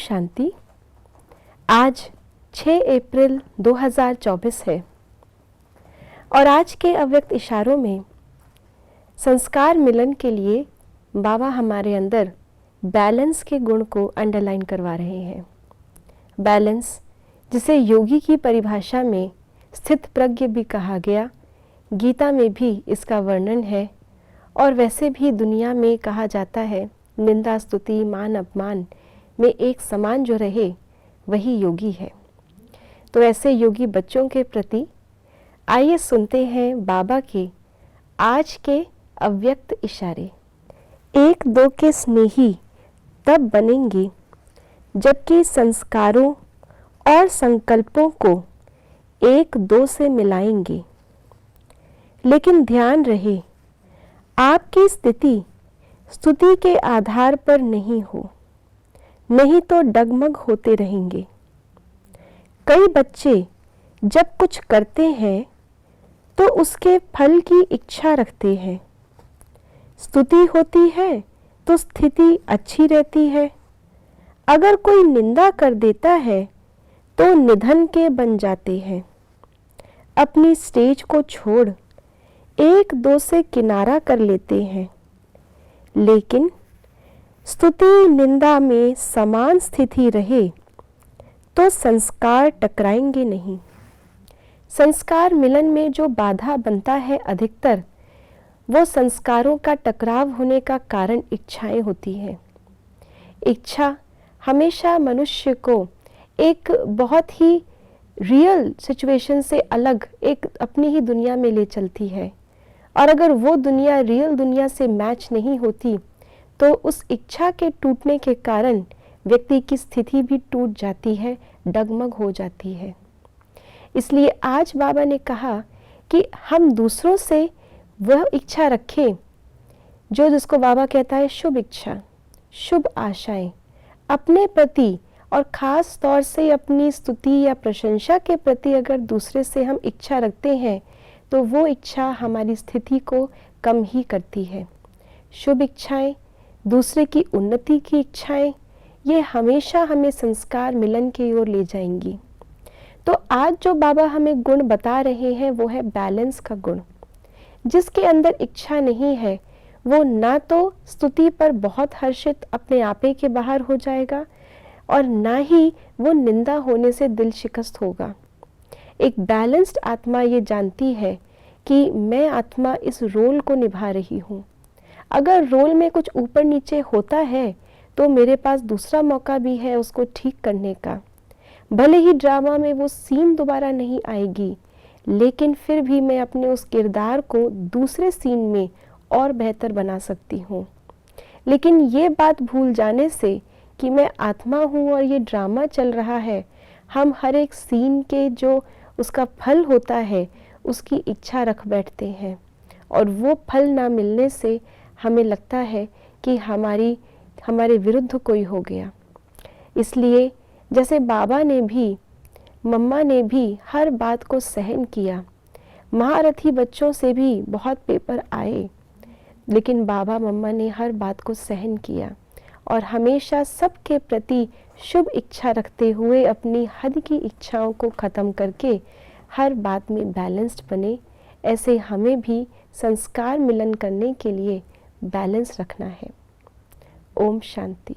शांति। आज 6 अप्रैल 2024 है और आज के अव्यक्त इशारों में संस्कार मिलन के लिए बाबा हमारे अंदर बैलेंस के गुण को अंडरलाइन करवा रहे हैं। बैलेंस, जिसे योगी की परिभाषा में स्थित प्रज्ञ भी कहा गया, गीता में भी इसका वर्णन है और वैसे भी दुनिया में कहा जाता है निंदा स्तुति मान अपमान में एक समान जो रहे वही योगी है। तो ऐसे योगी बच्चों के प्रति आइए सुनते हैं बाबा के आज के अव्यक्त इशारे। 1-2 के स्नेही तब बनेंगे जबकि संस्कारों और संकल्पों को 1-2 से मिलाएंगे। लेकिन ध्यान रहे, आपकी स्थिति स्तुति के आधार पर नहीं हो, नहीं तो डगमग होते रहेंगे। कई बच्चे जब कुछ करते हैं तो उसके फल की इच्छा रखते हैं। स्तुति होती है तो स्थिति अच्छी रहती है। अगर कोई निंदा कर देता है तो निधन के बन जाते हैं। अपनी स्टेज को छोड़ 1-2 से किनारा कर लेते हैं। लेकिन स्तुति निंदा में समान स्थिति रहे तो संस्कार टकराएंगे नहीं। संस्कार मिलन में जो बाधा बनता है अधिकतर वो संस्कारों का टकराव होने का कारण इच्छाएं होती हैं। इच्छा हमेशा मनुष्य को एक बहुत ही रियल सिचुएशन से अलग एक अपनी ही दुनिया में ले चलती है और अगर वो दुनिया रियल दुनिया से मैच नहीं होती तो उस इच्छा के टूटने के कारण व्यक्ति की स्थिति भी टूट जाती है, डगमग हो जाती है। इसलिए आज बाबा ने कहा कि हम दूसरों से वह इच्छा रखें जो जिसको बाबा कहता है शुभ इच्छा, शुभ आशाएं अपने प्रति और ख़ास तौर से अपनी स्तुति या प्रशंसा के प्रति अगर दूसरे से हम इच्छा रखते हैं तो वो इच्छा हमारी स्थिति को कम ही करती है। शुभ इच्छाएं, दूसरे की उन्नति की इच्छाएं, ये हमेशा हमें संस्कार मिलन की ओर ले जाएंगी। तो आज जो बाबा हमें गुण बता रहे हैं वो है बैलेंस का गुण। जिसके अंदर इच्छा नहीं है वो ना तो स्तुति पर बहुत हर्षित अपने आपे के बाहर हो जाएगा और ना ही वो निंदा होने से दिल शिकस्त होगा। एक बैलेंस्ड आत्मा ये जानती है कि मैं आत्मा इस रोल को निभा रही हूँ। अगर रोल में कुछ ऊपर नीचे होता है तो मेरे पास दूसरा मौका भी है उसको ठीक करने का। भले ही ड्रामा में वो सीन दोबारा नहीं आएगी, लेकिन फिर भी मैं अपने उस किरदार को दूसरे सीन में और बेहतर बना सकती हूँ। लेकिन ये बात भूल जाने से कि मैं आत्मा हूँ और ये ड्रामा चल रहा है, हम हर एक सीन के जो उसका फल होता है उसकी इच्छा रख बैठते हैं और वो फल ना मिलने से हमें लगता है कि हमारे विरुद्ध कोई हो गया। इसलिए जैसे बाबा ने भी, मम्मा ने भी हर बात को सहन किया। महारथी बच्चों से भी बहुत पेपर आए, लेकिन बाबा मम्मा ने हर बात को सहन किया और हमेशा सबके प्रति शुभ इच्छा रखते हुए अपनी हद की इच्छाओं को ख़त्म करके हर बात में बैलेंस्ड बने। ऐसे हमें भी संस्कार मिलन करने के लिए बैलेंस रखना है। ओम शांति।